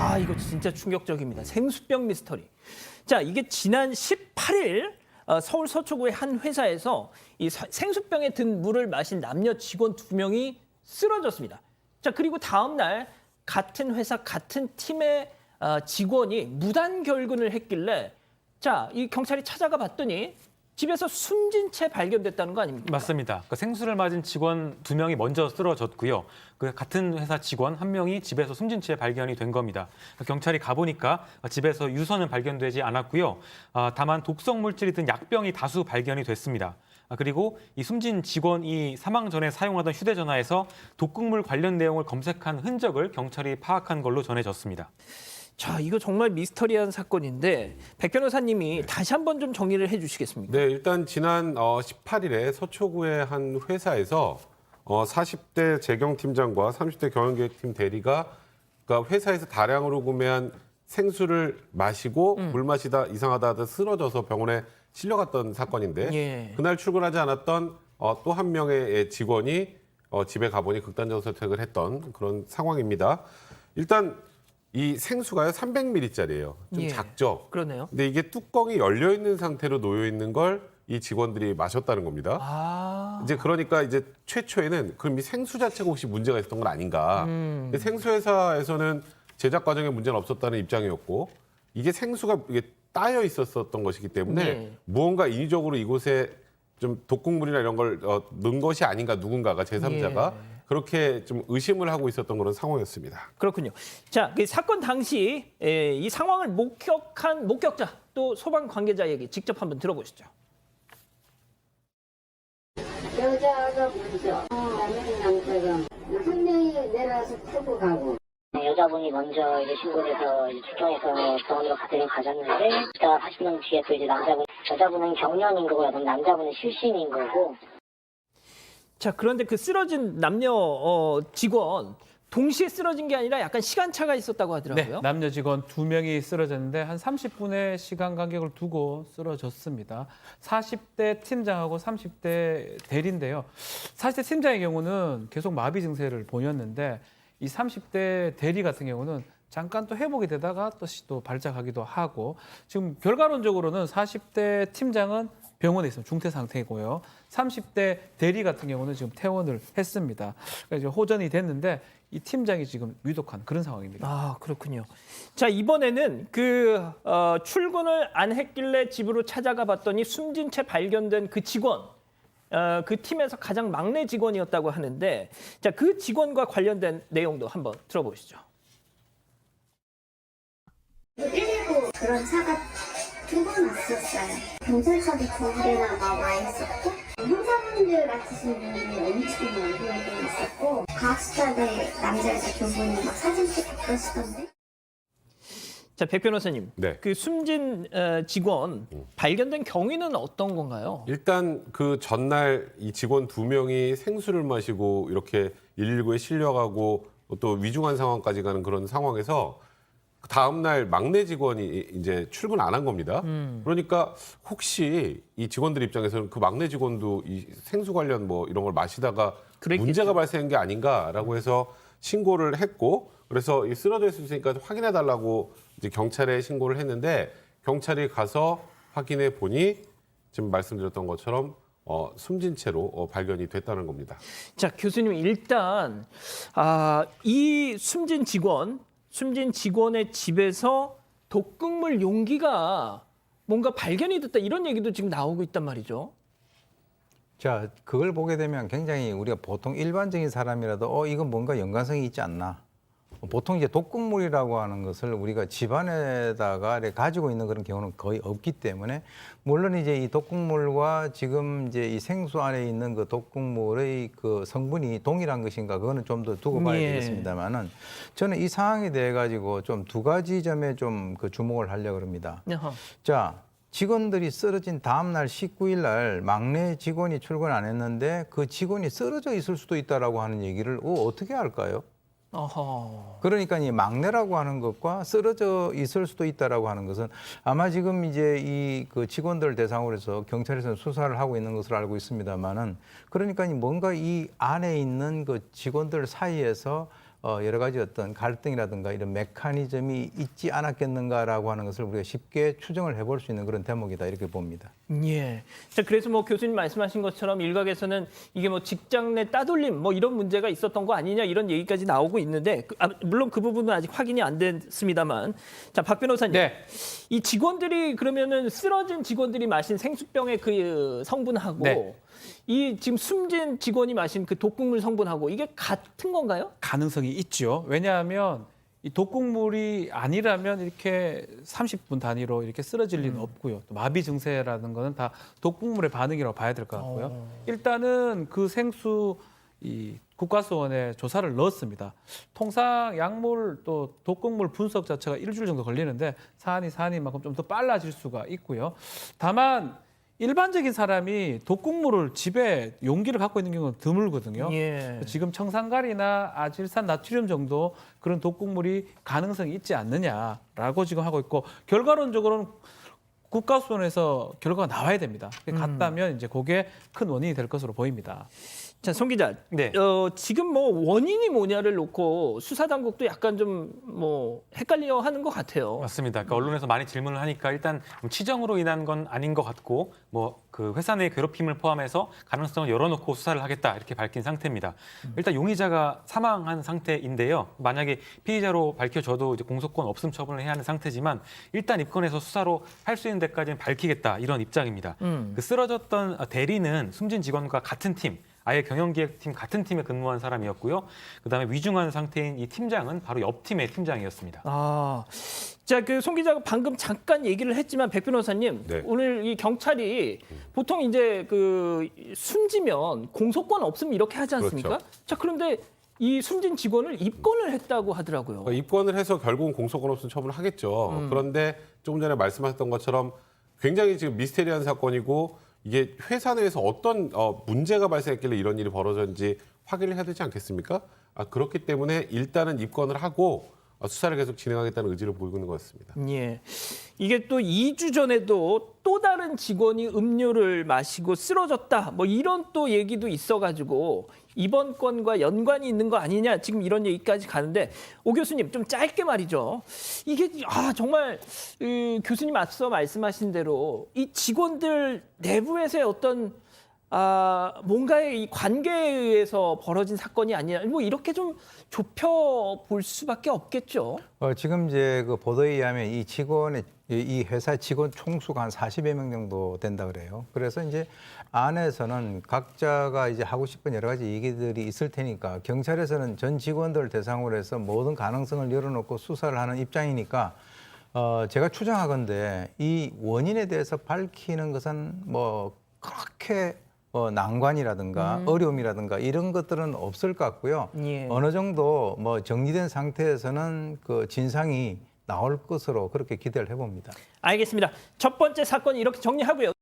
아, 이거 진짜 충격적입니다. 생수병 미스터리. 자, 이게 지난 18일 서울 서초구의 한 회사에서 이 생수병에 든 물을 마신 남녀 직원 2명이 쓰러졌습니다. 자, 그리고 다음 날 같은 회사 같은 팀의 직원이 무단 결근을 했길래 자, 이 경찰이 찾아가 봤더니 집에서 숨진 채 발견됐다는 거 아닙니까? 맞습니다. 그 생수를 맞은 직원 2명이 먼저 쓰러졌고요. 그 같은 회사 직원 1명이 집에서 숨진 채 발견이 된 겁니다. 경찰이 가보니까 집에서 유서는 발견되지 않았고요. 다만 독성 물질이 든 약병이 다수 발견이 됐습니다. 그리고 이 숨진 직원이 사망 전에 사용하던 휴대전화에서 독극물 관련 내용을 검색한 흔적을 경찰이 파악한 걸로 전해졌습니다. 자, 이거 정말 미스터리한 사건인데 백 변호사님이 다시 한번 좀 정리를 해주시겠습니까? 네, 일단 지난 18일에 서초구의 한 회사에서 40대 재경팀장과 30대 경영기획팀 대리가 그러니까 회사에서 다량으로 구매한 생수를 마시고 물 마시다 이상하다 하다 쓰러져서 병원에 실려갔던 사건인데 예. 그날 출근하지 않았던 또 한 명의 직원이 집에 가보니 극단적 선택을 했던 그런 상황입니다. 일단 이 생수가요 300ml짜리예요. 좀 예. 작죠. 그러네요. 근데 이게 뚜껑이 열려 있는 상태로 놓여 있는 걸 이 직원들이 마셨다는 겁니다. 아, 이제 그러니까 이제 최초에는 그럼 이 생수 자체가 혹시 문제가 있었던 건 아닌가? 근데 생수 회사에서는 제작 과정에 문제는 없었다는 입장이었고 이게 생수가 이게 따여 있었던 것이기 때문에 네. 무언가 인위적으로 이곳에 좀 독극물이나 이런 걸 넣은 것이 아닌가 누군가가 제3자가 예. 그렇게 좀 의심을 하고 있었던 그런 상황이었습니다. 그렇군요. 자, 그 사건 당시 이 상황을 목격한 목격자 또 소방 관계자 얘기 직접 한번 들어보시죠. 여자가 먼저 남자가 한 명이 내려와서 타고 가고 여자분이 먼저 이제 신고를 해서 이제 출동해서 병원으로 가졌는데 그다가 40명 뒤에 또 이제 여자분은 경련인 거고 남자분은 실신인 거고. 자, 그런데 그 쓰러진 남녀 직원 동시에 쓰러진 게 아니라 약간 시간차가 있었다고 네, 하더라고요. 남녀 직원 2명이 쓰러졌는데 한 30분의 시간 간격을 두고 쓰러졌습니다. 40대 팀장하고 30대 대리인데요. 40대 팀장의 경우는 계속 마비 증세를 보였는데 이 30대 대리 같은 경우는 잠깐 또 회복이 되다가 또 발작하기도 하고 지금 결과론적으로는 40대 팀장은 병원에 있으면 중태 상태이고요. 30대 대리 같은 경우는 지금 퇴원을 했습니다. 그러니까 이제 호전이 됐는데 이 팀장이 지금 위독한 그런 상황입니다. 아, 그렇군요. 자, 이번에는 출근을 안 했길래 집으로 찾아가 봤더니 숨진 채 발견된 그 직원, 그 팀에서 가장 막내 직원이었다고 하는데, 자, 그 직원과 관련된 내용도 한번 들어보시죠. 일부 그런 차가 두 번 왔었어요. 경찰차도 두 대나 와 있었고 형사분들 같으신 분들이 엄청 많이 있었고 과학수사대 남자에서 두 분이 막 사진 찍고 그러시던데. 자, 백 변호사님, 네. 그 숨진 직원 발견된 경위는 어떤 건가요? 일단 그 전날 이 직원 2명이 생수를 마시고 이렇게 119에 실려가고 또 위중한 상황까지 가는 그런 상황에서 다음 날 막내 직원이 이제 출근 안 한 겁니다. 그러니까 혹시 이 직원들 입장에서는 그 막내 직원도 이 생수 관련 뭐 이런 걸 마시다가 그랬겠죠. 문제가 발생한 게 아닌가라고 해서 신고를 했고 그래서 이 쓰러져 있을 수 있으니까 확인해 달라고 이제 경찰에 신고를 했는데 경찰이 가서 확인해 보니 지금 말씀드렸던 것처럼 숨진 채로 발견이 됐다는 겁니다. 자, 교수님, 일단 이 숨진 직원의 집에서 독극물 용기가 뭔가 발견이 됐다 이런 얘기도 지금 나오고 있단 말이죠. 자, 그걸 보게 되면 굉장히 우리가 보통 일반적인 사람이라도 이건 뭔가 연관성이 있지 않나. 보통 이제 독극물이라고 하는 것을 우리가 집안에다가 이렇게 가지고 있는 그런 경우는 거의 없기 때문에 물론 이제 이 독극물과 지금 이제 이 생수 안에 있는 그 독극물의 그 성분이 동일한 것인가 그거는 좀 더 두고 봐야 예. 되겠습니다만은 저는 이 상황에 대해 가지고 좀 두 가지 점에 좀 그 주목을 하려고 합니다. 아하. 자, 직원들이 쓰러진 다음 날 19일 날 막내 직원이 출근 안 했는데 그 직원이 쓰러져 있을 수도 있다라고 하는 얘기를 어떻게 할까요? 어허. 그러니까 이 막내라고 하는 것과 쓰러져 있을 수도 있다라고 하는 것은 아마 지금 이제 이 그 직원들 대상으로 해서 경찰에서는 수사를 하고 있는 것으로 알고 있습니다만은 그러니까 뭔가 이 안에 있는 그 직원들 사이에서 여러 가지 어떤 갈등이라든가 이런 메커니즘이 있지 않았겠는가라고 하는 것을 우리가 쉽게 추정을 해볼 수 있는 그런 대목이다 이렇게 봅니다. 예. 자, 그래서 뭐 교수님 말씀하신 것처럼 일각에서는 이게 뭐 직장 내 따돌림 뭐 이런 문제가 있었던 거 아니냐 이런 얘기까지 나오고 있는데 물론 그 부분은 아직 확인이 안 됐습니다만 자, 박 변호사님. 네. 이 직원들이 그러면은 쓰러진 직원들이 마신 생수병의 그 성분하고 네. 이 지금 숨진 직원이 마신 그 독극물 성분하고 이게 같은 건가요? 가능성이 있죠. 왜냐하면 이 독극물이 아니라면 이렇게 30분 단위로 이렇게 쓰러질 리는 없고요. 또 마비 증세라는 거는 다 독극물의 반응이라고 봐야 될 것 같고요. 일단은 그 생수 이 국가수원에 조사를 넣었습니다. 통상 약물 또 독극물 분석 자체가 일주일 정도 걸리는데 사안이 좀 더 빨라질 수가 있고요. 다만 일반적인 사람이 독극물을 집에 용기를 갖고 있는 경우는 드물거든요. 예. 지금 청산가리나 아질산 나트륨 정도 그런 독극물이 가능성이 있지 않느냐라고 지금 하고 있고 결과론적으로는 국가수원에서 결과가 나와야 됩니다. 같다면 이제 그게 큰 원인이 될 것으로 보입니다. 자, 송 기자. 네. 지금 뭐 원인이 뭐냐를 놓고 수사 당국도 약간 좀 뭐 헷갈려 하는 것 같아요. 맞습니다. 그러니까 언론에서 많이 질문을 하니까 일단 치정으로 인한 건 아닌 것 같고 뭐 그 회사 내 괴롭힘을 포함해서 가능성을 열어놓고 수사를 하겠다 이렇게 밝힌 상태입니다. 일단 용의자가 사망한 상태인데요. 만약에 피의자로 밝혀져도 이제 공소권 없음 처분을 해야 하는 상태지만 일단 입건해서 수사로 할 수 있는 데까지는 밝히겠다 이런 입장입니다. 그 쓰러졌던 대리는 숨진 직원과 같은 팀. 아예 경영기획팀 같은 팀에 근무한 사람이었고요. 그다음에 위중한 상태인 이 팀장은 바로 옆 팀의 팀장이었습니다. 아, 자, 그 송 기자가 방금 잠깐 얘기를 했지만 백 변호사님, 네. 오늘 이 경찰이 보통 이제 그 숨지면 공소권 없음 이렇게 하지 않습니까? 그렇죠. 자, 그런데 이 숨진 직원을 입건을 했다고 하더라고요. 입건을 해서 결국은 공소권 없음 처분을 하겠죠. 그런데 조금 전에 말씀하셨던 것처럼 굉장히 지금 미스테리한 사건이고 이게 회사 내에서 어떤 문제가 발생했길래 이런 일이 벌어졌는지 확인을 해야 되지 않겠습니까? 그렇기 때문에 일단은 입건을 하고 수사를 계속 진행하겠다는 의지를 보이고 있는 것 같습니다. 예. 이게 또 2주 전에도 또 다른 직원이 음료를 마시고 쓰러졌다. 뭐 이런 또 얘기도 있어가지고 이번 건과 연관이 있는 거 아니냐 지금 이런 얘기까지 가는데 오 교수님 좀 짧게 말이죠. 이게 정말 교수님 앞서 말씀하신 대로 이 직원들 내부에서의 어떤 뭔가의 이 관계에 의해서 벌어진 사건이 아니냐 뭐 이렇게 좀 좁혀 볼 수밖에 없겠죠. 지금 이제 그 보도에 의하면 이 회사 직원 총수가 한 40여 명 정도 된다 그래요. 그래서 이제 안에서는 각자가 이제 하고 싶은 여러 가지 얘기들이 있을 테니까 경찰에서는 전 직원들 대상으로 해서 모든 가능성을 열어놓고 수사를 하는 입장이니까 제가 추정하건대 이 원인에 대해서 밝히는 것은 뭐 그렇게 난관이라든가 어려움이라든가 이런 것들은 없을 것 같고요. 예. 어느 정도 뭐 정리된 상태에서는 그 진상이 나올 것으로 그렇게 기대를 해봅니다. 알겠습니다. 첫 번째 사건 이렇게 정리하고요.